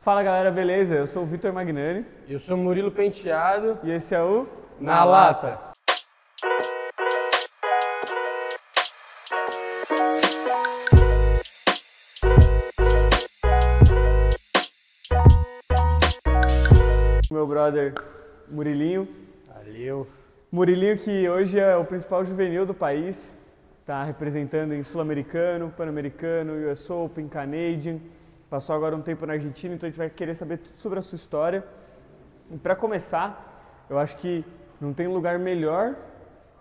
Fala galera, beleza? Eu sou o Vitor Magnani. Eu sou Murilo Penteado. E esse é o Na Lata. Meu brother Murilinho. Valeu. Murilinho que hoje é o principal juvenil do país. Tá representando em Sul-Americano, Pan-Americano, US Open, Canadian. Passou agora um tempo na Argentina, então a gente vai querer saber tudo sobre a sua história. E para começar, eu acho que não tem lugar melhor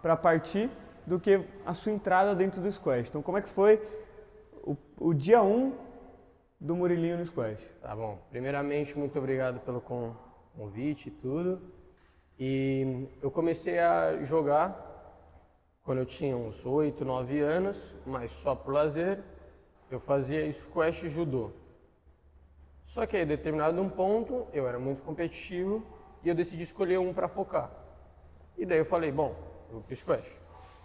para partir do que a sua entrada dentro do squash. Então como é que foi o dia 1 do Murilinho no squash? Tá bom. Primeiramente, muito obrigado pelo convite e tudo. E eu comecei a jogar quando eu tinha uns 8, 9 anos, mas só por lazer. Eu fazia squash e judô. Só que aí, em determinado ponto, eu era muito competitivo e eu decidi escolher um para focar. E daí eu falei, bom, eu vou pro squash.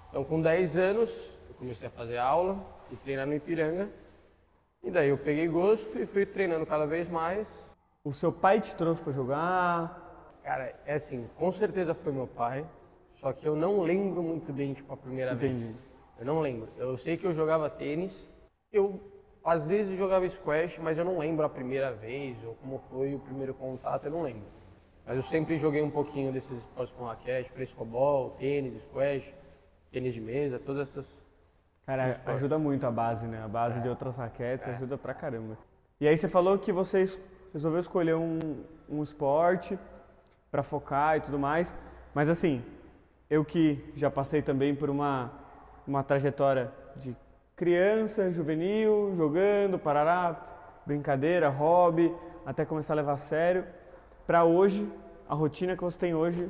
Então, com 10 anos, eu comecei a fazer aula e treinar no Ipiranga. E daí eu peguei gosto e fui treinando cada vez mais. O seu pai te trouxe para jogar? Cara, é assim, com certeza foi meu pai, só que eu não lembro muito bem, tipo, a primeira vez. Eu não lembro. Eu sei que eu jogava tênis, às vezes jogava squash, mas eu não lembro a primeira vez, ou como foi o primeiro contato, eu não lembro. Mas eu sempre joguei um pouquinho desses esportes com raquete, frescobol, tênis, squash, tênis de mesa, todas essas... Cara, ajuda muito a base, né? A base de outras raquetes ajuda pra caramba. E aí você falou que você resolveu escolher um esporte pra focar e tudo mais, mas assim, eu que já passei também por uma trajetória de criança, juvenil, jogando, parará, brincadeira, hobby, até começar a levar a sério, pra hoje, a rotina que você tem hoje,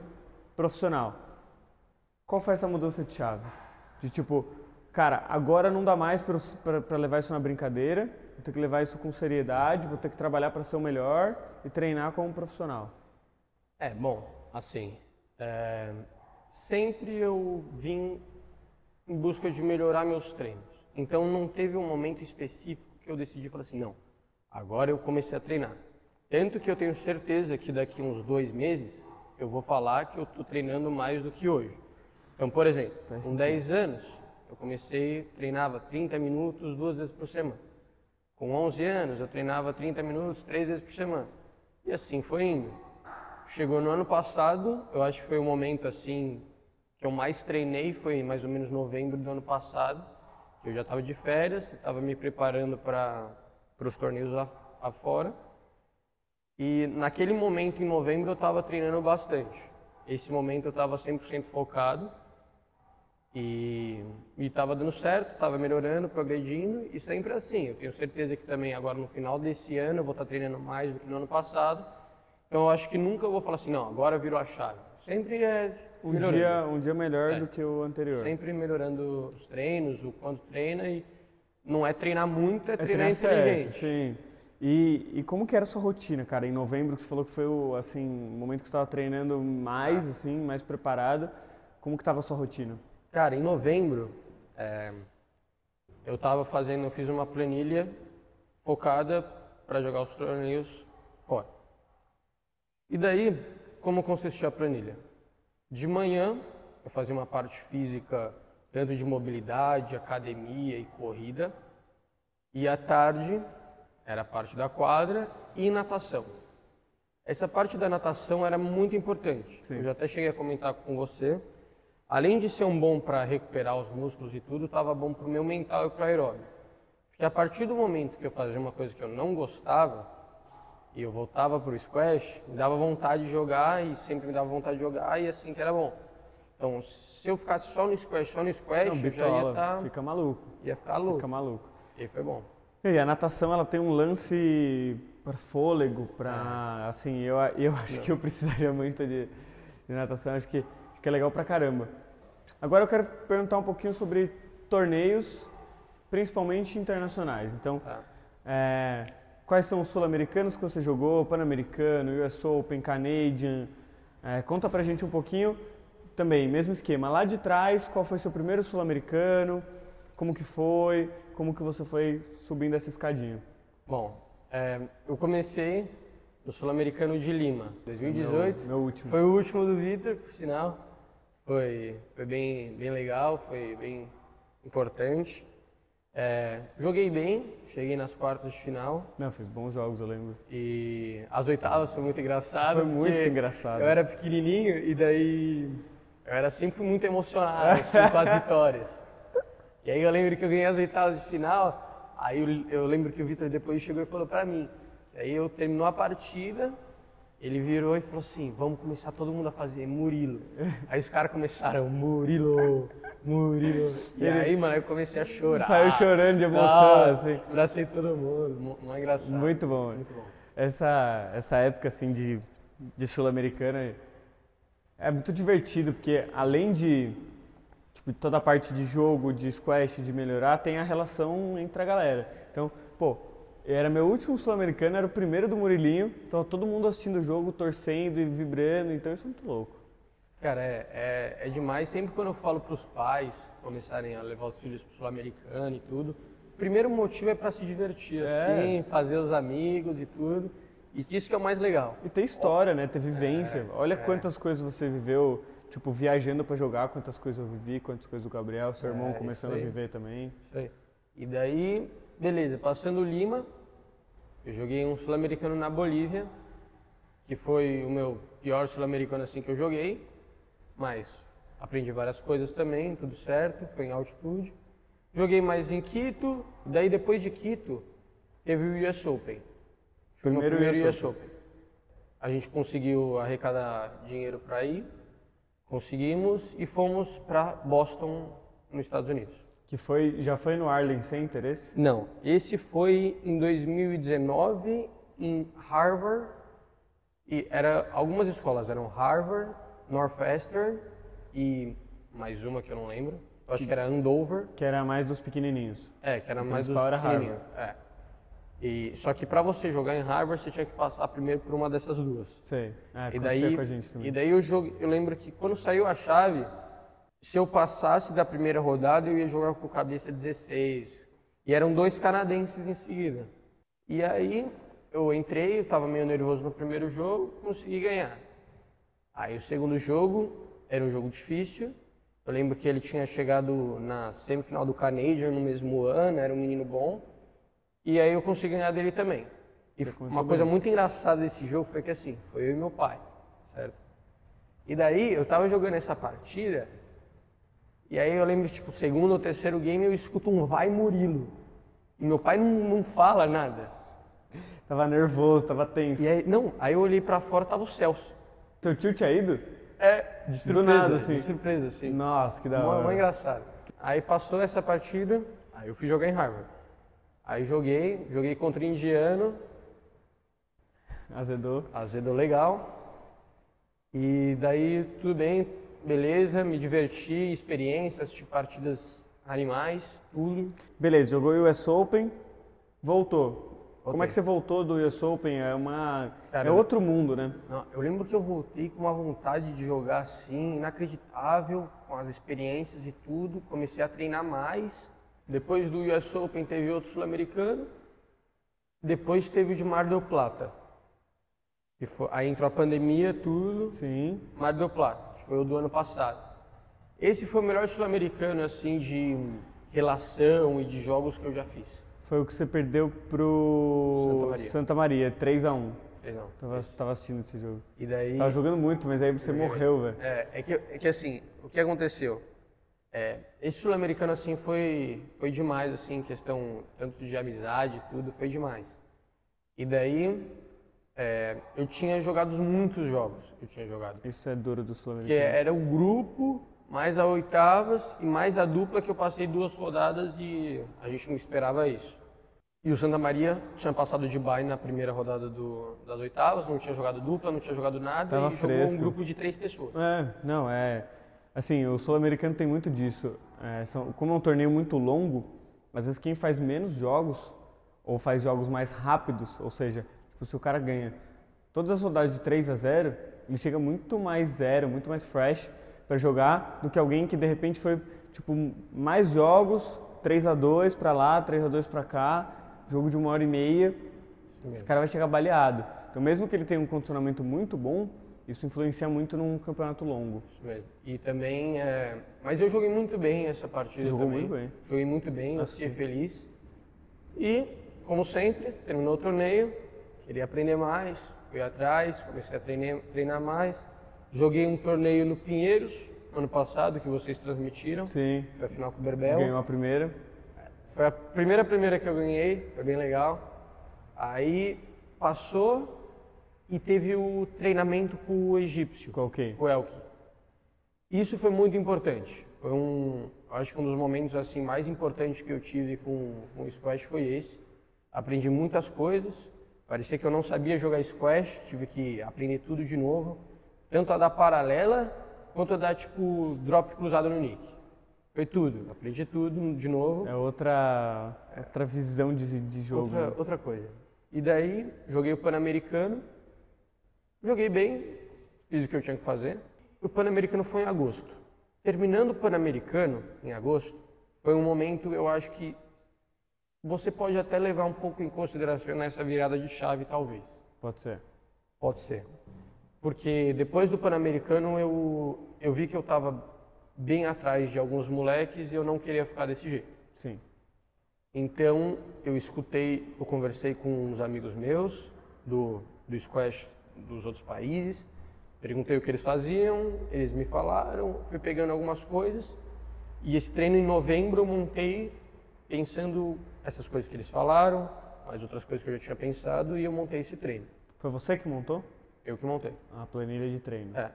profissional. Qual foi essa mudança de chave? De tipo, cara, agora não dá mais pra levar isso na brincadeira, vou ter que levar isso com seriedade, vou ter que trabalhar para ser o melhor e treinar como profissional. Bom, assim, sempre eu vim em busca de melhorar meus treinos. Então não teve um momento específico que eu decidi falar assim, não, agora eu comecei a treinar. Tanto que eu tenho certeza que daqui uns 2 meses eu vou falar que eu estou treinando mais do que hoje. Então, por exemplo, com 10 anos eu treinava 30 minutos 2 vezes por semana. Com 11 anos eu treinava 30 minutos 3 vezes por semana. E assim foi indo. Chegou no ano passado, eu acho que foi o momento assim que eu mais treinei, foi mais ou menos novembro do ano passado, que eu já estava de férias, estava me preparando para os torneios afora. E naquele momento, em novembro, eu estava treinando bastante. Esse momento eu estava 100% focado e estava dando certo, estava melhorando, progredindo e sempre assim. Eu tenho certeza que também agora no final desse ano eu vou estar treinando mais do que no ano passado. Então eu acho que nunca eu vou falar assim, não, agora virou a chave. Sempre é um dia melhor do que o anterior. Sempre melhorando os treinos, o quanto treina e não é treinar muito, é treinar Certo, inteligente. sim. E como que era a sua rotina, cara? Em novembro, que você falou que foi o momento que você estava treinando mais, assim, mais preparado. Como que estava a sua rotina? Cara, em novembro, eu fiz uma planilha focada para jogar os torneios fora. E daí, como consistia a planilha? De manhã, eu fazia uma parte física, tanto de mobilidade, academia e corrida. E à tarde, era a parte da quadra e natação. Essa parte da natação era muito importante. Sim. Eu já até cheguei a comentar com você. Além de ser bom para recuperar os músculos e tudo, estava bom para o meu mental e para o aeróbio. Porque a partir do momento que eu fazia uma coisa que eu não gostava, e eu voltava para o squash, me dava vontade de jogar e sempre me dava vontade de jogar e assim que era bom. Então, se eu ficasse só no squash, eu já ia estar... Fica maluco. Ia ficar louco. Fica maluco. E aí foi bom. E a natação, ela tem um lance para fôlego, para... Assim, eu acho que eu precisaria muito de natação, acho que é legal pra caramba. Agora eu quero perguntar um pouquinho sobre torneios, principalmente internacionais. Então, quais são os sul-americanos que você jogou, Pan-Americano, US Open, Canadian? Conta pra gente um pouquinho também, mesmo esquema. Lá de trás, qual foi seu primeiro sul-americano? Como que foi? Como que você foi subindo essa escadinha? Bom, eu comecei no Sul-Americano de Lima, 2018. Meu último. Foi o último do Vitor, por sinal. Foi bem legal, foi bem importante. Joguei bem, cheguei nas quartas de final. Não, fiz bons jogos, eu lembro. E as oitavas foi muito engraçado. Foi muito porque engraçado. Eu era pequenininho e daí sempre fui muito emocionado assim, com as vitórias. E aí eu lembro que eu ganhei as oitavas de final, aí eu lembro que o Vitor depois chegou e falou pra mim. Aí eu terminou a partida, ele virou e falou assim, vamos começar todo mundo a fazer Murilo. Aí os caras começaram, Murilo. E aí, mano, eu comecei a chorar. Saiu chorando de emoção, assim. Abracei todo mundo, não é engraçado. Muito bom. Muito bom. Essa época, assim, de Sul-Americana é muito divertido, porque além de tipo, toda a parte de jogo, de squash, de melhorar, tem a relação entre a galera. Então, pô, era meu último Sul-Americano, era o primeiro do Murilinho, então todo mundo assistindo o jogo, torcendo e vibrando, então isso é muito louco. Cara, é demais. Sempre quando eu falo para os pais começarem a levar os filhos para o Sul-Americano e tudo, o primeiro motivo é para se divertir, assim, fazer os amigos e tudo. E isso que é o mais legal. E ter história, né? Ter vivência. Olha quantas coisas você viveu, tipo, viajando para jogar, quantas coisas eu vivi, quantas coisas do Gabriel, seu irmão começando a viver também. Isso aí. E daí, beleza, passando Lima, eu joguei um Sul-Americano na Bolívia, que foi o meu pior Sul-Americano assim que eu joguei. Mas aprendi várias coisas também, tudo certo, foi em altitude. Joguei mais em Quito, daí depois de Quito teve o US Open. Foi o meu primeiro US Open. A gente conseguiu arrecadar dinheiro para ir, conseguimos e fomos para Boston, nos Estados Unidos. Que já foi no Arlen Center esse? Não, esse foi em 2019 em Harvard, e algumas escolas eram Harvard, Northwestern e mais uma que eu não lembro. Eu acho que era Andover. Que era mais dos pequenininhos. Que era mais dos pequenininhos. Só que para você jogar em Harvard, você tinha que passar primeiro por uma dessas duas. Sei. E daí, com a gente também. E daí eu lembro que quando saiu a chave, se eu passasse da primeira rodada, eu ia jogar com cabeça 16. E eram 2 canadenses em seguida. E aí eu entrei, eu estava meio nervoso no primeiro jogo, consegui ganhar. Aí o segundo jogo era um jogo difícil. Eu lembro que ele tinha chegado na semifinal do Canadian no mesmo ano, era um menino bom. E aí eu consegui ganhar dele também. E uma coisa muito engraçada desse jogo foi que assim, foi eu e meu pai, certo? E daí eu tava jogando essa partida, e aí eu lembro, tipo, segundo ou terceiro game eu escuto um vai Murilo. E meu pai não fala nada. Tava nervoso, tava tenso. E aí, aí eu olhei pra fora, tava o Celso. Seu tio tinha ido? De surpresa, do nada, assim. De surpresa, assim. Nossa, que da hora. Mó engraçado. Aí passou essa partida, aí eu fui jogar em Harvard. Aí joguei contra o indiano. Azedou legal. E daí tudo bem, beleza, me diverti, experiência, assisti partidas animais, tudo. Beleza, jogou o US Open, voltou. Como é que você voltou do US Open? É outro mundo, né? Não, eu lembro que eu voltei com uma vontade de jogar assim, inacreditável, com as experiências e tudo. Comecei a treinar mais. Depois do US Open teve outro sul-americano. Depois teve o de Mar del Plata. Aí entrou a pandemia, tudo. Sim. Mar del Plata, que foi o do ano passado. Esse foi o melhor sul-americano, assim, de relação e de jogos que eu já fiz. Foi o que você perdeu pro Santa Maria 3-1. Tava assistindo esse jogo. E daí... Você tava jogando muito, mas aí você morreu, velho. É que assim, o que aconteceu? Esse sul-americano, assim, foi demais, assim, questão tanto de amizade e tudo, foi demais. E daí, eu tinha jogado muitos jogos, Isso é duro do sul-americano. Que era o grupo, mais a oitavas e mais a dupla que eu passei 2 rodadas e a gente não esperava isso. E o Santa Maria tinha passado de bye na primeira rodada das oitavas, não tinha jogado dupla, não tinha jogado nada. Tava e fresco. Jogou um grupo de 3 pessoas. Assim, o sul-americano tem muito disso. Como é um torneio muito longo, às vezes quem faz menos jogos, ou faz jogos mais rápidos, ou seja, tipo, se o cara ganha todas as rodadas de 3-0, ele chega muito mais zero, muito mais fresh para jogar do que alguém que de repente foi tipo mais jogos, 3-2 para lá, 3-2 para cá, jogo de 1h30. esse cara vai chegar baleado. Então, mesmo que ele tenha um condicionamento muito bom, isso influencia muito num campeonato longo. Isso mesmo. E também, mas eu joguei muito bem essa partida Jogou também. muito bem. Joguei muito bem, eu fiquei feliz. E, como sempre, terminou o torneio, queria aprender mais, fui atrás, comecei a treinar mais. Joguei um torneio no Pinheiros, ano passado, que vocês transmitiram. Sim. Foi a final com o Berbel. Ganhou a primeira. Foi a primeira que eu ganhei, foi bem legal. Aí passou e teve o treinamento com o egípcio, Qual que? o Elki. Isso foi muito importante. Foi acho que um dos momentos assim mais importantes que eu tive com o squash foi esse. Aprendi muitas coisas. Parecia que eu não sabia jogar squash, tive que aprender tudo de novo, tanto a dar paralela quanto a dar tipo drop cruzado no nick. Foi tudo, aprendi tudo de novo. É outra visão de jogo. Outra coisa. E daí joguei o Pan-Americano, joguei bem, fiz o que eu tinha que fazer. O Pan-Americano foi em agosto. Terminando o Pan-Americano, em agosto, foi um momento, eu acho que você pode até levar um pouco em consideração nessa virada de chave, talvez. Pode ser. Pode ser. Porque depois do Pan-Americano eu vi que eu estava bem atrás de alguns moleques e eu não queria ficar desse jeito. Sim. Então eu conversei com uns amigos meus do squash dos outros países, perguntei o que eles faziam, eles me falaram, fui pegando algumas coisas e esse treino em novembro eu montei pensando essas coisas que eles falaram, as outras coisas que eu já tinha pensado e eu montei esse treino. Foi você que montou? Eu que montei. A planilha de treino. É.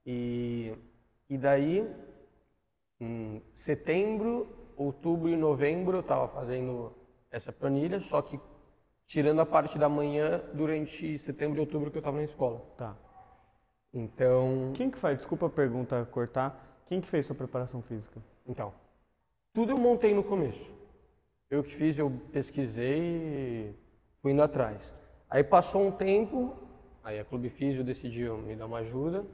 E daí, em setembro, outubro e novembro eu estava fazendo essa planilha, só que tirando a parte da manhã durante setembro e outubro que eu estava na escola. Tá. Então... Quem que faz? Desculpa a pergunta cortar. Quem que fez sua preparação física? Então, tudo eu montei no começo. Eu que fiz, eu pesquisei e fui indo atrás. Aí passou um tempo, aí a Clube Físio decidiu me dar uma ajuda.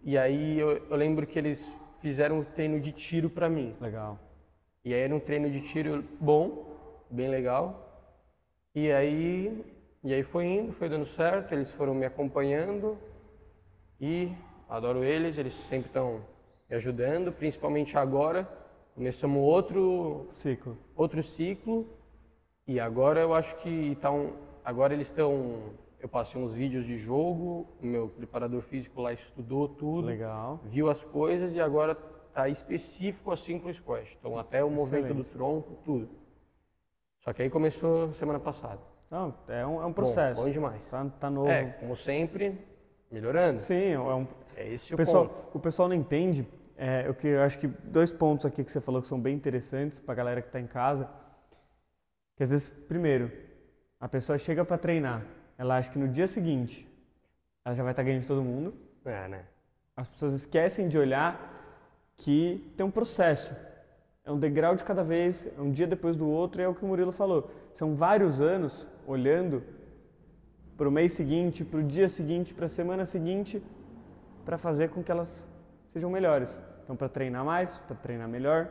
E aí eu lembro que eles fizeram um treino de tiro para mim. Legal. E aí era um treino de tiro bom, bem legal. E aí foi indo, foi dando certo, eles foram me acompanhando. E adoro eles sempre estão me ajudando, principalmente agora. Começamos outro ciclo e agora eu acho que agora eles estão, eu passei uns vídeos de jogo, o meu preparador físico lá estudou tudo, legal, viu as coisas e agora tá específico assim pro squash, então até o movimento do tronco, tudo. Só que aí começou semana passada. Não, é um processo. Bom demais. Tá novo. Como sempre, melhorando. Sim, é esse o pessoal, ponto. O pessoal não entende. Eu acho que 2 pontos aqui que você falou que são bem interessantes para a galera que está em casa. Que às vezes, primeiro, a pessoa chega para treinar, ela acha que no dia seguinte ela já vai estar ganhando de todo mundo. Né? As pessoas esquecem de olhar que tem um processo. É um degrau de cada vez, é um dia depois do outro, e é o que o Murilo falou. São vários anos olhando para o mês seguinte, para o dia seguinte, para a semana seguinte, para fazer com que elas sejam melhores. Então, para treinar mais, para treinar melhor,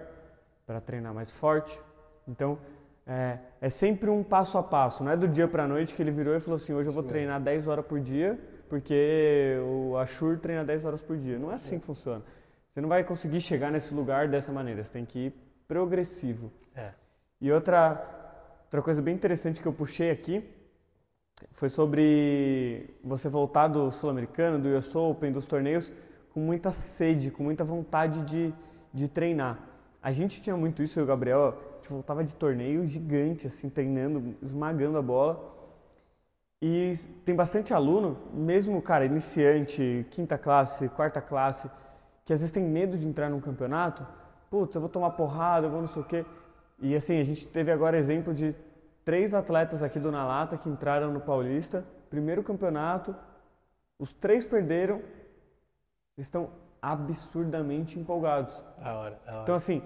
para treinar mais forte. Então, é sempre um passo a passo. Não é do dia para a noite que ele virou e falou assim, hoje eu vou treinar 10 horas por dia, porque o Ashur treina 10 horas por dia. Não é assim que funciona. Você não vai conseguir chegar nesse lugar dessa maneira. Você tem que ir progressivo. E outra coisa bem interessante que eu puxei aqui foi sobre você voltar do Sul-Americano, do US Open, dos torneios, com muita sede, com muita vontade de treinar. A gente tinha muito isso, eu e o Gabriel, a gente voltava de torneio gigante, assim, treinando, esmagando a bola. E tem bastante aluno, mesmo, cara, iniciante, 5ª classe, 4ª classe, que às vezes tem medo de entrar num campeonato. Putz, eu vou tomar porrada, eu vou não sei o quê. E assim, a gente teve agora exemplo de 3 atletas aqui do Na Lata que entraram no Paulista, primeiro campeonato, os 3 perderam. Eles estão absurdamente empolgados. Da hora. Então, assim,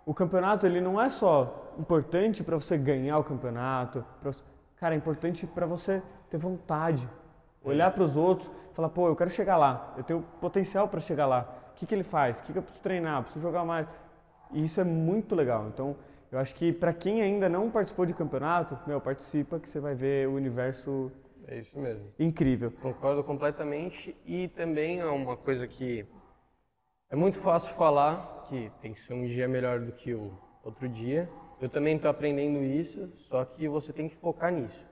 o campeonato ele não é só importante para você ganhar o campeonato. Cara, é importante para você ter vontade. Olhar para os outros e falar, pô, eu quero chegar lá. Eu tenho potencial para chegar lá. O que ele faz? O que eu preciso treinar? Preciso jogar mais. E isso é muito legal. Então, Eu acho que para quem ainda não participou de campeonato, participa que você vai ver o universo. É isso mesmo. Incrível. Concordo completamente. E também é uma coisa que é muito fácil falar, que tem que ser um dia melhor do que o outro dia. Eu também estou aprendendo isso, só que você tem que focar nisso.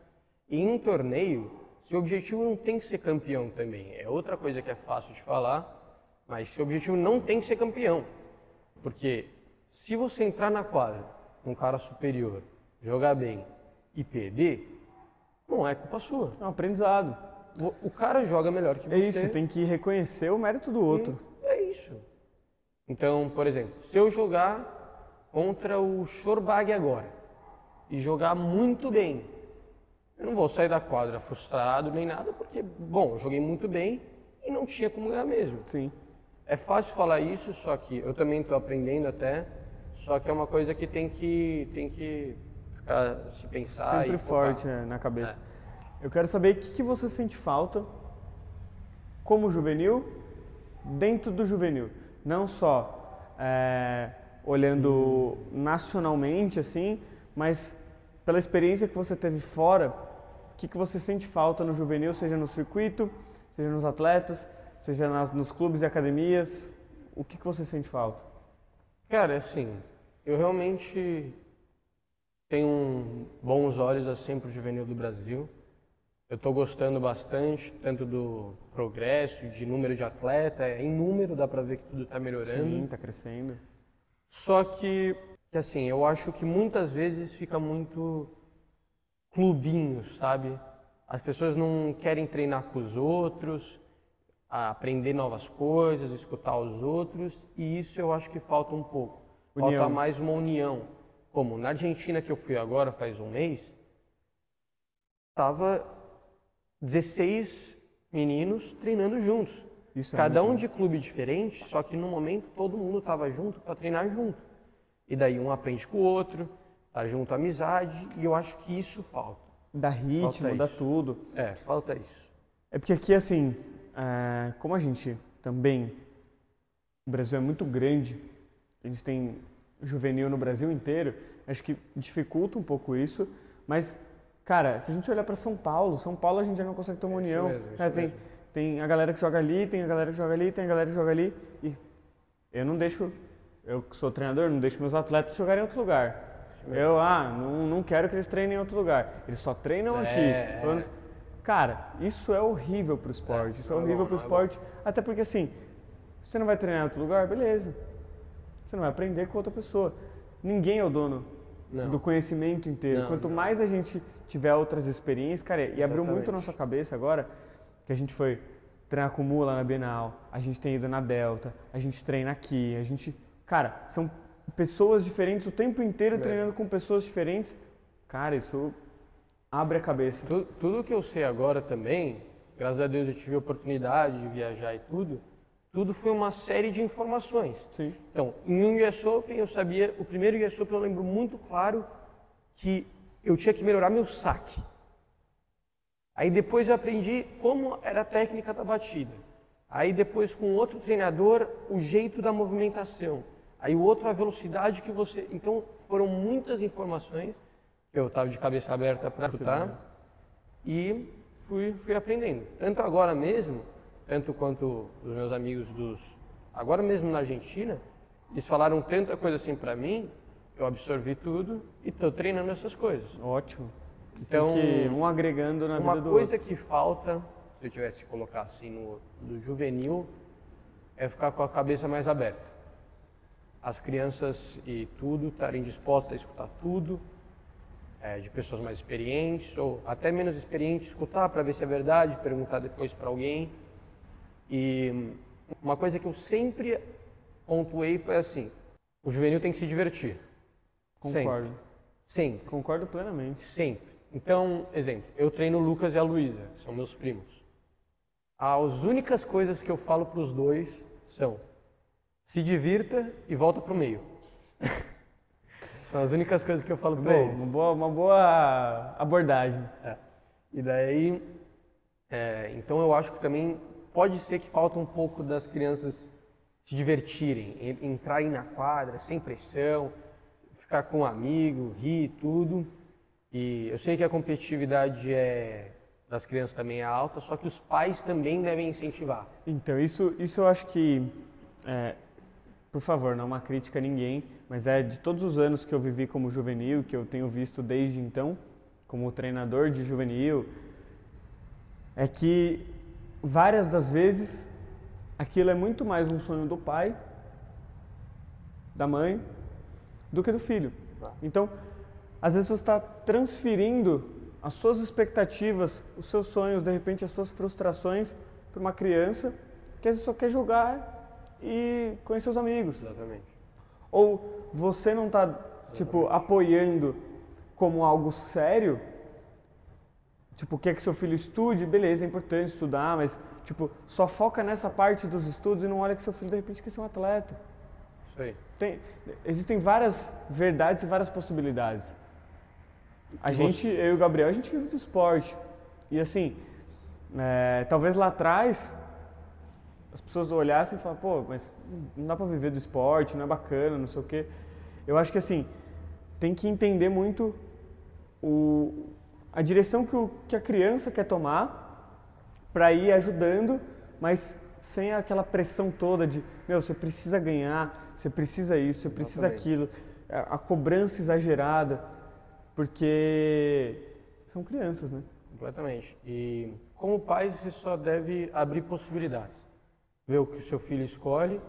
E em torneio, seu objetivo não tem que ser campeão também. É outra coisa que é fácil de falar, mas seu objetivo não tem que ser campeão. Porque se você entrar na quadra, um cara superior, jogar bem e perder, não é culpa sua. É um aprendizado. O cara joga melhor que você. É isso, tem que reconhecer o mérito do outro. É isso. Então, por exemplo, se eu jogar contra o Shorbag agora e jogar muito bem, eu não vou sair da quadra frustrado nem nada, porque, bom, eu joguei muito bem e não tinha como ganhar mesmo. Sim. É fácil falar isso, só que eu também estou aprendendo até, só que é uma coisa que tem que ficar, se pensar sempre e focar. forte na cabeça. Eu quero saber o que você sente falta como juvenil, dentro do juvenil. Não só olhando nacionalmente, assim, mas pela experiência que você teve fora, o que você sente falta no juvenil, seja no circuito, seja nos atletas, seja nos clubes e academias, o que você sente falta? Cara, assim, eu realmente tenho bons olhos assim para o juvenil do Brasil. Eu estou gostando bastante, tanto do progresso, de número de atleta, em número dá para ver que tudo está melhorando. Sim, está crescendo. Só que assim, eu acho que muitas vezes fica muito clubinho, sabe? As pessoas não querem treinar com os outros, aprender novas coisas, escutar os outros, e isso eu acho que falta um pouco. União. Falta mais uma união. Como na Argentina que eu fui agora, faz um mês, tava 16 meninos treinando juntos. Isso Cada um bom. de clube diferente, só que no momento todo mundo estava junto para treinar junto. E daí um aprende com o outro, tá junto, amizade, e eu acho que isso falta. Dá ritmo, dá tudo. Falta isso. É porque aqui, assim, como a gente também, o Brasil é muito grande, a gente tem juvenil no Brasil inteiro, acho que dificulta um pouco isso, mas, cara, se a gente olhar para São Paulo a gente já não consegue ter uma união. Isso mesmo. Tem a galera que joga ali, tem a galera que joga ali, tem a galera que joga ali, e eu não deixo, eu que sou treinador, não deixo meus atletas jogarem em outro lugar. Eu, não quero que eles treinem em outro lugar, eles só treinam aqui. Cara, isso é horrível pro esporte, isso é horrível pro esporte, até porque assim, você não vai treinar em outro lugar, beleza, você não vai aprender com outra pessoa. Ninguém é o dono do conhecimento inteiro. Quanto mais a gente tiver outras experiências, cara, e abriu muito a nossa cabeça agora, que a gente foi treinar com o Mula na Bienal, a gente tem ido na Delta, a gente treina aqui, cara, são pessoas diferentes o tempo inteiro treinando com pessoas diferentes. Cara, isso abre a cabeça. Tudo que eu sei agora também, graças a Deus eu tive a oportunidade de viajar e tudo foi uma série de informações. Sim. Então, em um US Open eu sabia, o primeiro US Open eu lembro muito claro que eu tinha que melhorar meu saque. Aí depois eu aprendi como era a técnica da batida. Aí depois com outro treinador, o jeito da movimentação. Aí o outro, a velocidade que você... Então foram muitas informações que eu estava de cabeça aberta para escutar e fui aprendendo. Tanto agora mesmo, tanto quanto os meus amigos agora mesmo na Argentina, eles falaram tanta coisa assim para mim, eu absorvi tudo e estou treinando essas coisas. Ótimo. Então, um agregando na vida do outro. Uma coisa que falta, se eu tivesse que colocar assim no juvenil, é ficar com a cabeça mais aberta. As crianças e tudo estarem dispostas a escutar tudo, de pessoas mais experientes ou até menos experientes, escutar para ver se é verdade, perguntar depois para alguém. E uma coisa que eu sempre pontuei foi assim, o juvenil tem que se divertir. Concordo. Sempre. Concordo plenamente. Sempre. Então, exemplo, eu treino o Lucas e a Luísa, que são meus primos. As únicas coisas que eu falo para os dois são se divirta e volta pro meio. São as únicas coisas que eu falo para eles. Uma boa abordagem. E daí, então eu acho que também pode ser que falta um pouco das crianças se divertirem, entrarem na quadra sem pressão, ficar com um amigo, rir, tudo. E eu sei que a competitividade das crianças também é alta, só que os pais também devem incentivar. Então, isso eu acho que, por favor, não é uma crítica a ninguém, mas é de todos os anos que eu vivi como juvenil, que eu tenho visto desde então, como treinador de juvenil, é que várias das vezes aquilo é muito mais um sonho do pai, da mãe, do que do filho. Então, às vezes você está transferindo as suas expectativas, os seus sonhos, de repente as suas frustrações para uma criança que às vezes só quer jogar e conhecer os amigos. Exatamente. Ou você não está, tipo, apoiando como algo sério, tipo, quer que seu filho estude, beleza, é importante estudar, mas, tipo, só foca nessa parte dos estudos e não olha que seu filho, de repente, quer ser um atleta. Isso aí. Existem várias verdades e várias possibilidades. Eu e o Gabriel, a gente vive do esporte. E assim, talvez lá atrás as pessoas olhassem e falassem, pô, mas não dá pra viver do esporte, não é bacana, não sei o quê. Eu acho que assim, tem que entender muito a direção que a criança quer tomar para ir ajudando, mas sem aquela pressão toda de, meu, você precisa ganhar, você precisa isso, você precisa aquilo, a cobrança exagerada, porque são crianças, né? Completamente. E como pai, você só deve abrir possibilidades. Ver o que o seu filho escolhe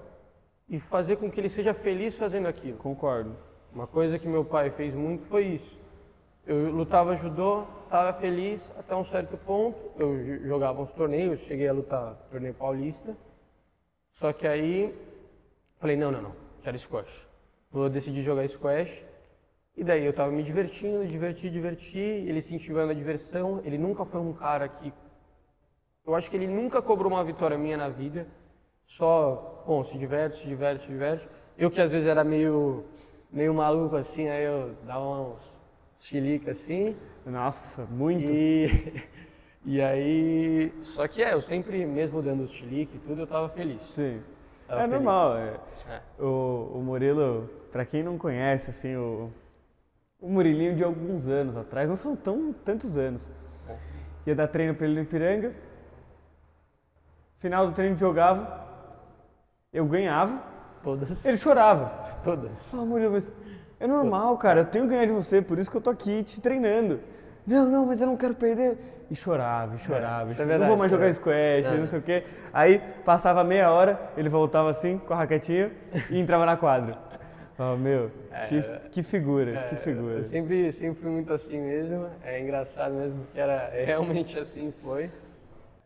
e fazer com que ele seja feliz fazendo aquilo. Concordo. Uma coisa que meu pai fez muito foi isso. Eu lutava judô, estava feliz até um certo ponto. Eu jogava uns torneios, cheguei a lutar torneio paulista. Só que aí falei, não, quero squash. Vou decidir jogar squash. E daí eu estava me divertindo, diverti, ele incentivando a diversão. Ele nunca foi um cara que... Eu acho que ele nunca cobrou uma vitória minha na vida. Só, bom, se diverte. Eu que às vezes era meio maluco assim, aí eu dava uns chilique assim. Nossa, muito. E aí, só que eu sempre, mesmo dando os chilique e tudo, eu tava feliz. Sim. Tava feliz. Normal. O Murilo, pra quem não conhece, assim, o Murilinho de alguns anos atrás, não são tantos anos. Ia dar treino pra ele no Ipiranga. Final do treino jogava, eu ganhava. Todas. Ele chorava. Todas. Murilo, mas é normal, cara, eu tenho que ganhar de você, por isso que eu tô aqui te treinando. Não, mas eu não quero perder. E chorava. Isso é verdade, não vou mais jogar squash, não sei o quê. Aí passava meia hora, ele voltava assim, com a raquetinha, e entrava na quadra. Meu, que figura, que figura. Eu sempre fui muito assim mesmo, é engraçado mesmo, porque realmente assim foi.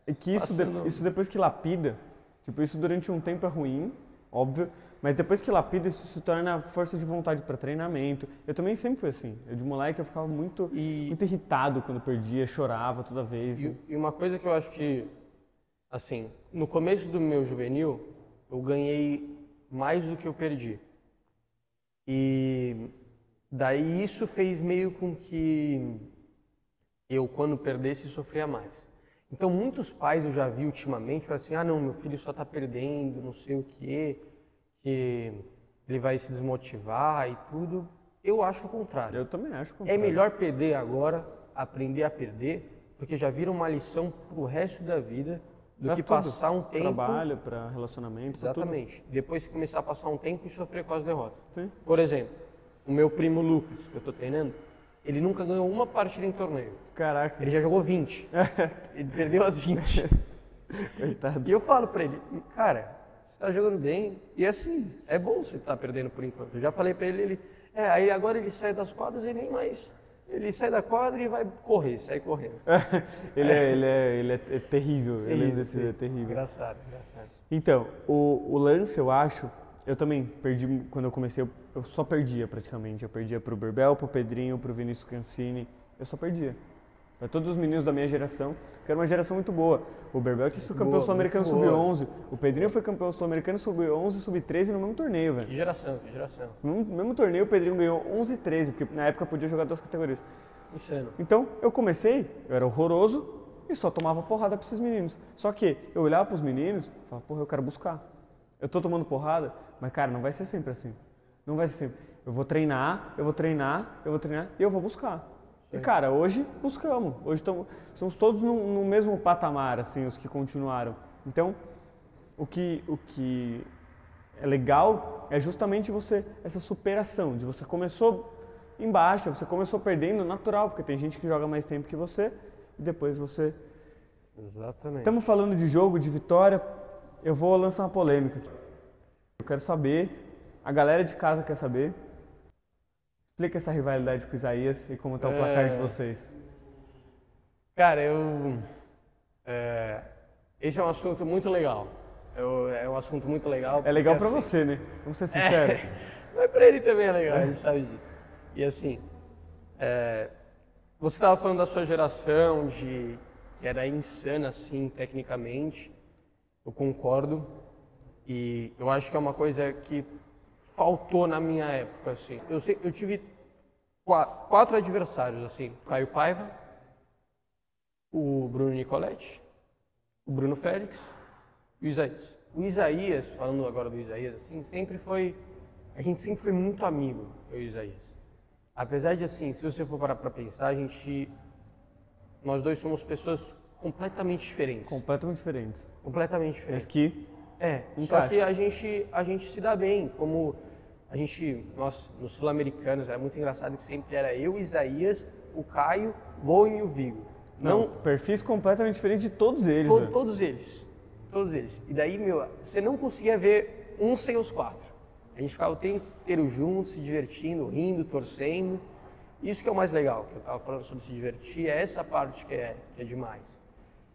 É que isso depois que lapida, tipo, isso durante um tempo é ruim, óbvio, mas depois que lapida, isso se torna força de vontade para treinamento. Eu também sempre fui assim. Eu de moleque eu ficava muito irritado quando perdia, chorava toda vez. E uma coisa que eu acho que, assim, no começo do meu juvenil, eu ganhei mais do que eu perdi. E daí isso fez meio com que eu, quando perdesse, sofria mais. Então muitos pais eu já vi ultimamente, falam assim, não, meu filho só está perdendo, não sei o quê, que ele vai se desmotivar e tudo. Eu acho o contrário. Eu também acho o contrário. É melhor perder agora, aprender a perder, porque já vira uma lição pro resto da vida, do que passar um tempo... Trabalho, para relacionamento, Exatamente. Tudo. Depois começar a passar um tempo e sofrer com as derrotas. Sim. Por exemplo, o meu primo Lucas, que eu estou treinando, ele nunca ganhou uma partida em torneio. Caraca. Ele já jogou 20. Ele perdeu as 20. Coitado. E eu falo pra ele, cara, você tá jogando bem, e assim, é bom você estar perdendo por enquanto. Eu já falei pra ele, aí agora ele sai das quadras e nem mais... Ele sai da quadra e vai correr, sai correndo. ele é terrível, eu lembro desse, é terrível. Engraçado. Então, o lance, eu acho, eu também perdi, quando eu comecei, eu só perdia praticamente. Eu perdia pro Berbel, pro Pedrinho, pro Vinícius Cancini, eu só perdia. Pra todos os meninos da minha geração, que era uma geração muito boa. O Berbel tinha sido campeão sul-americano sub-11, o Pedrinho foi campeão sul-americano sub-11 e sub-13 no mesmo torneio, velho. Que geração. No mesmo torneio o Pedrinho ganhou 11 e 13, porque na época podia jogar 2 categorias. Insano. Então, eu comecei, eu era horroroso e só tomava porrada pra esses meninos. Só que eu olhava pros meninos e falava, porra, eu quero buscar. Eu tô tomando porrada, mas cara, não vai ser sempre assim. Não vai ser sempre. Eu vou treinar, eu vou treinar, eu vou treinar e eu vou buscar. E, cara, hoje buscamos. Hoje somos todos no mesmo patamar, assim, os que continuaram. Então, o que é legal é justamente essa superação, de você começou em baixa, você começou perdendo, natural, porque tem gente que joga mais tempo que você e depois você... Exatamente. Estamos falando de jogo, de vitória, eu vou lançar uma polêmica. Eu quero saber, a galera de casa quer saber, explica essa rivalidade com o Isaías e como está o placar de vocês. Cara, esse é um assunto muito legal. É um assunto muito legal. É legal porque, pra assim, você, né? Vamos ser sinceros. Mas pra ele também é legal, ele sabe disso. E assim, você estava falando da sua geração, que era insana, assim, tecnicamente. Eu concordo. E eu acho que é uma coisa que faltou na minha época, assim. Eu tive quatro adversários, assim. O Caio Paiva, o Bruno Nicoletti, o Bruno Félix e o Isaías. O Isaías, falando agora do Isaías, assim, a gente sempre foi muito amigo, eu e o Isaías. Apesar de, assim, se você for parar pra pensar, nós dois somos pessoas completamente diferentes. Completamente diferentes. Completamente diferentes. Mas que Só que a gente se dá bem, como nós, nos sul-americanos, era muito engraçado que sempre era eu, Isaías, o Caio, Bowen e o Vigo. Não, perfis completamente diferentes de todos eles. Todos eles. Todos eles. E daí, você não conseguia ver um sem os quatro. A gente ficava o tempo inteiro juntos, se divertindo, rindo, torcendo. Isso que é o mais legal, que eu estava falando sobre se divertir, é essa parte que é demais.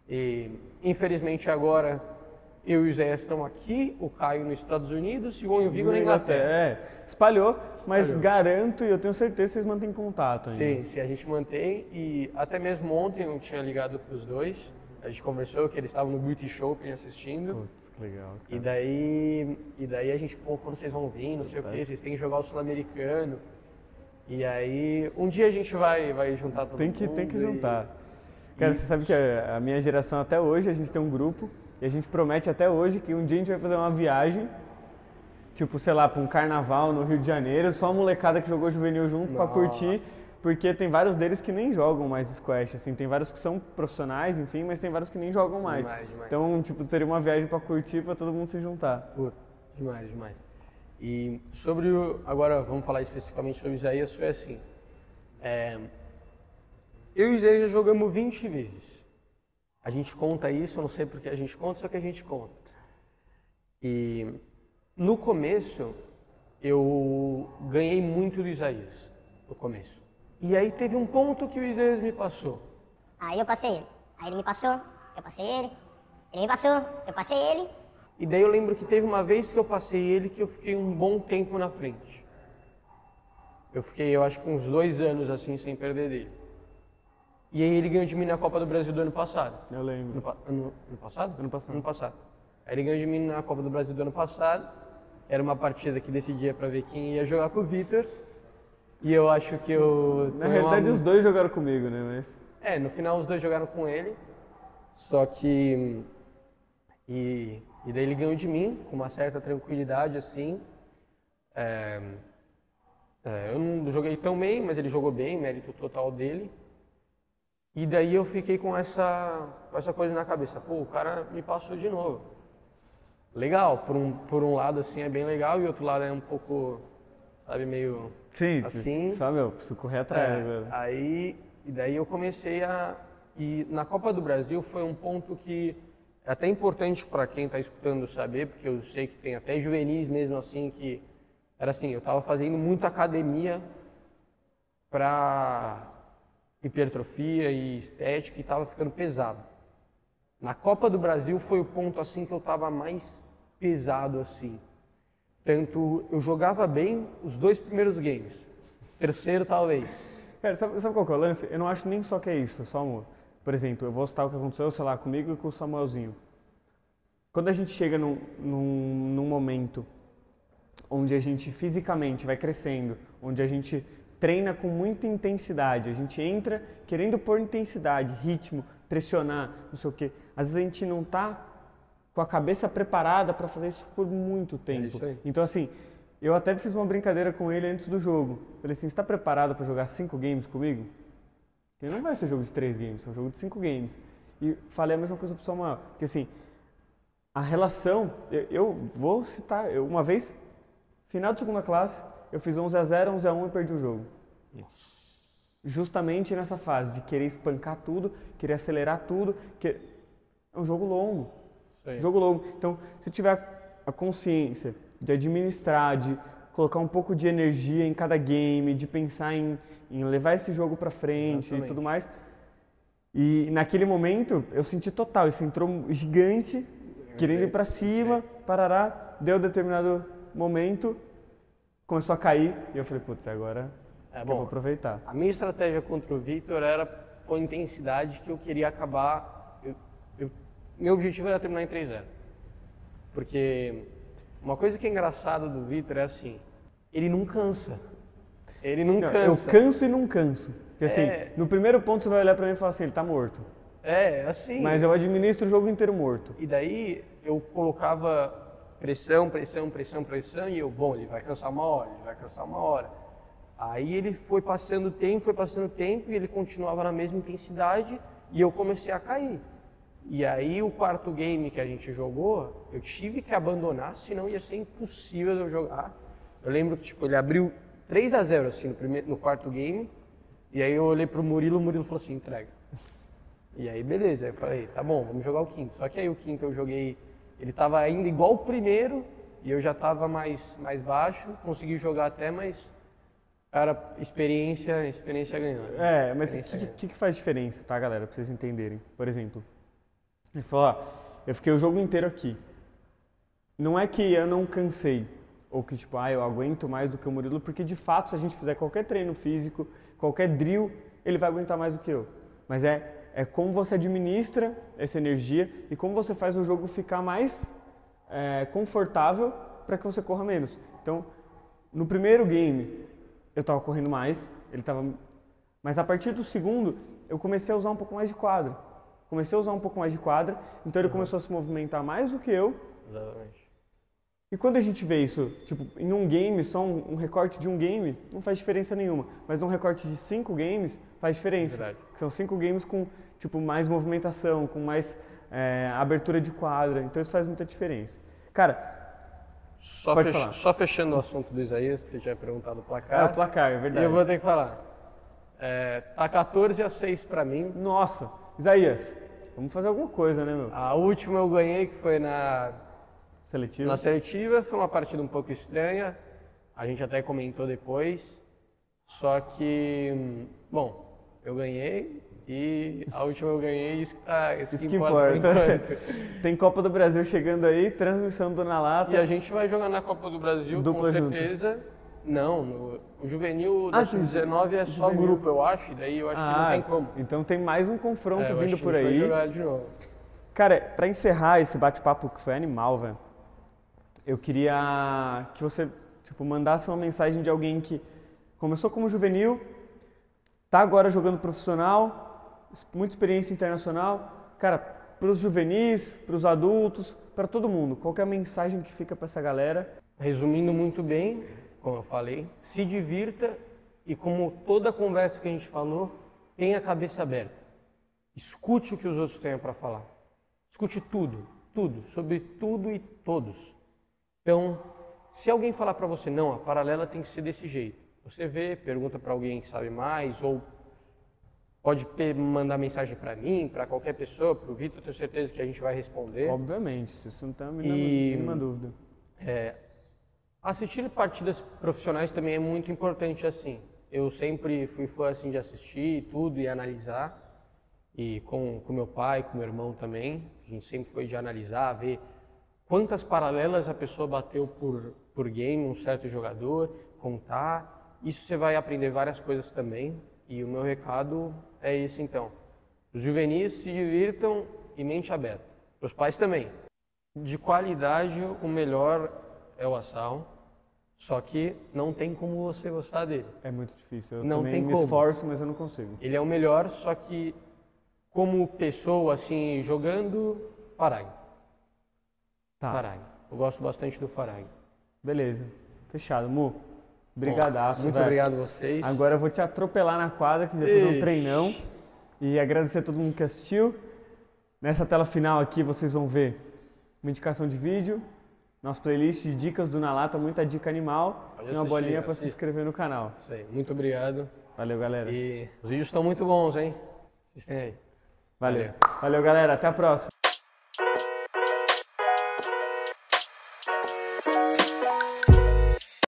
E, infelizmente, agora, eu e o Zé estão aqui, o Caio nos Estados Unidos e o Vigo na Inglaterra. Espalhou, mas garanto e eu tenho certeza que vocês mantêm contato ainda. Sim, a gente mantém. E até mesmo ontem eu tinha ligado para os dois. A gente conversou que eles estavam no British Open assistindo. Putz, que legal, cara. E daí a gente, quando vocês vão vir, não sei o quê, vocês têm que jogar o Sul-Americano. E aí, um dia a gente vai juntar todo mundo. Tem que juntar. Cara, você sabe que a minha geração até hoje, a gente tem um grupo e a gente promete até hoje que um dia a gente vai fazer uma viagem, tipo, sei lá, para um carnaval no Rio de Janeiro, só a molecada que jogou juvenil junto para curtir. Porque tem vários deles que nem jogam mais squash, assim, tem vários que são profissionais, enfim, mas tem vários que nem jogam mais. Demais. Então, tipo, teria uma viagem pra curtir, pra todo mundo se juntar. Pô, demais. E agora vamos falar especificamente sobre o Isaías, foi assim. Eu e o Isaías já jogamos 20 vezes. A gente conta isso, eu não sei porque a gente conta, só que a gente conta. E no começo, eu ganhei muito do Isaías, no começo. E aí teve um ponto que o Isaías me passou. Aí eu passei ele. Aí ele me passou, eu passei ele. Ele me passou, eu passei ele. E daí eu lembro que teve uma vez que eu passei ele que eu fiquei um bom tempo na frente. Eu fiquei, eu acho que uns 2 anos assim, sem perder dele. E aí ele ganhou de mim na Copa do Brasil do ano passado. Eu lembro. Ano passado? Ano passado. Ano passado. Aí ele ganhou de mim na Copa do Brasil do ano passado. Era uma partida que decidia pra ver quem ia jogar com o Vitor. E eu acho que eu... Na realidade, os dois jogaram comigo, né? Mas... no final os dois jogaram com ele. Só que... E daí ele ganhou de mim, com uma certa tranquilidade, assim. Eu não joguei tão bem, mas ele jogou bem, mérito total dele. E daí eu fiquei com essa coisa na cabeça. Pô, o cara me passou de novo. Legal, por um lado, assim, é bem legal, e outro lado é um pouco, sabe, meio... Sim, assim. Só, preciso correr atrás agora. E daí eu comecei E na Copa do Brasil foi um ponto que é até importante para quem está escutando saber, porque eu sei que tem até juvenis mesmo assim, que era assim, eu estava fazendo muita academia para hipertrofia e estética e estava ficando pesado. Na Copa do Brasil foi o ponto assim que eu estava mais pesado assim. Tanto eu jogava bem os 2 primeiros games, terceiro talvez. Cara, sabe qual que é o lance? Eu não acho nem só que é isso, só amor. Por exemplo, eu vou citar o que aconteceu, sei lá, comigo e com o Samuelzinho. Quando a gente chega num momento onde a gente fisicamente vai crescendo, onde a gente treina com muita intensidade, a gente entra querendo pôr intensidade, ritmo, pressionar, não sei o quê. Às vezes a gente não tá com a cabeça preparada para fazer isso por muito tempo. É isso aí. Então, assim, Eu até fiz uma brincadeira com ele antes do jogo. Falei assim, você está preparado para jogar 5 games comigo? Porque não vai ser jogo de 3 games, é um jogo de 5 games. E falei a mesma coisa pro Samuel. Porque assim, a relação, eu vou citar, uma vez, final de segunda classe, eu fiz 11-0, 11-1 e perdi o jogo. Nossa. Justamente nessa fase de querer espancar tudo, querer acelerar tudo. É um jogo longo. Jogo longo. Então, se tiver a consciência de administrar, de colocar um pouco de energia em cada game, de pensar em levar esse jogo pra frente. Exatamente. E tudo mais. E naquele momento, eu senti total, esse entrou gigante, querendo ir pra cima, parará, deu determinado momento, começou a cair, e eu falei, putz, agora eu vou aproveitar. A minha estratégia contra o Victor era com a intensidade que eu queria acabar, meu objetivo era terminar em 3-0. Porque uma coisa que é engraçada do Victor é assim, ele não cansa. Ele não cansa. Eu canso e não canso. Porque assim, no primeiro ponto você vai olhar pra mim e falar assim, ele tá morto. Assim. Mas eu administro o jogo inteiro morto. E daí eu colocava pressão, e eu, ele vai cansar uma hora, Aí ele foi passando o tempo, e ele continuava na mesma intensidade, e eu comecei a cair. E aí o quarto game que a gente jogou, eu tive que abandonar, senão ia ser impossível de eu jogar. Eu lembro que ele abriu 3-0 assim no quarto game, e aí eu olhei pro Murilo, o Murilo falou assim, entrega. E aí beleza, aí eu falei, tá bom, vamos jogar o quinto. Só que aí o quinto eu joguei, ele tava ainda igual o primeiro, e eu já tava mais baixo, consegui jogar até, mas, cara, experiência ganhou. Mas o que faz diferença, tá, galera, pra vocês entenderem? Por exemplo, ele falou, eu fiquei o jogo inteiro aqui. Não é que eu não cansei, ou que eu aguento mais do que o Murilo, porque de fato, se a gente fizer qualquer treino físico, qualquer drill, ele vai aguentar mais do que eu. Mas é como você administra essa energia e como você faz o jogo ficar mais confortável para que você corra menos. Então, no primeiro game, eu estava correndo mais, mas a partir do segundo, eu comecei a usar um pouco mais de quadra. Então ele começou a se movimentar mais do que eu. Exatamente. E quando a gente vê isso, em um game, só um recorte de um game, não faz diferença nenhuma. Mas num recorte de 5 games, faz diferença. Verdade. São 5 games com, mais movimentação, com mais abertura de quadra. Então isso faz muita diferença. Cara, só fechando o assunto do Isaías, que você tinha perguntado o placar. O placar, é verdade. E eu vou ter que falar. Tá 14-6 pra mim. Nossa, Isaías, vamos fazer alguma coisa, né, meu? A última eu ganhei, que foi na seletiva, foi uma partida um pouco estranha, a gente até comentou depois, só que, eu ganhei e a última eu ganhei, isso que importa. Tem Copa do Brasil chegando aí, transmissão do Na Lata. E a gente vai jogar na Copa do Brasil, com certeza. Junto. Não, o juvenil da Sub-19 é só grupo, eu acho, e daí eu acho que não tem como. Então tem mais um confronto vindo por aí. Vai jogar de novo. Cara, pra encerrar esse bate-papo que foi animal, velho, eu queria que você, mandasse uma mensagem de alguém que começou como juvenil, tá agora jogando profissional, muita experiência internacional. Cara, pros juvenis, pros adultos, para todo mundo, qual que é a mensagem que fica pra essa galera? Resumindo muito bem, como eu falei, se divirta e, como toda conversa que a gente falou, tenha a cabeça aberta. Escute o que os outros têm para falar. Escute tudo, sobre tudo e todos. Então, se alguém falar para você, não, a paralela tem que ser desse jeito, você vê, pergunta para alguém que sabe mais, ou pode mandar mensagem para mim, para qualquer pessoa, para o Vitor, eu tenho certeza que a gente vai responder. Obviamente, isso não tem a mínima dúvida. Assistir partidas profissionais também é muito importante, assim. Eu sempre fui fã, assim, de assistir tudo e analisar. E com meu pai, com meu irmão também. A gente sempre foi de analisar, ver quantas paralelas a pessoa bateu por game, um certo jogador, contar. Isso você vai aprender várias coisas também. E o meu recado é esse, então. Os juvenis se divirtam e mente aberta. Os pais também. De qualidade, o melhor é o Assal, só que não tem como você gostar dele. É muito difícil, eu não também me esforço, mas eu não consigo. Ele é o melhor, só que como pessoa, assim, jogando, Farag. Tá. Farag. Eu gosto bastante do Farag. Beleza. Fechado, Mu. Brigadaço, muito velho. obrigado a vocês. Agora eu vou te atropelar na quadra, que já fiz um Ixi. treinão. E agradecer a todo mundo que assistiu. Nessa tela final aqui vocês vão ver uma indicação de vídeo, nossa playlist de dicas do Na Lata, muita dica animal Pode e uma assistir, bolinha para se assista. inscrever no canal. Isso aí, muito obrigado. Valeu, galera. E os vídeos estão muito bons, hein? Assistem aí. Valeu, galera. Até a próxima.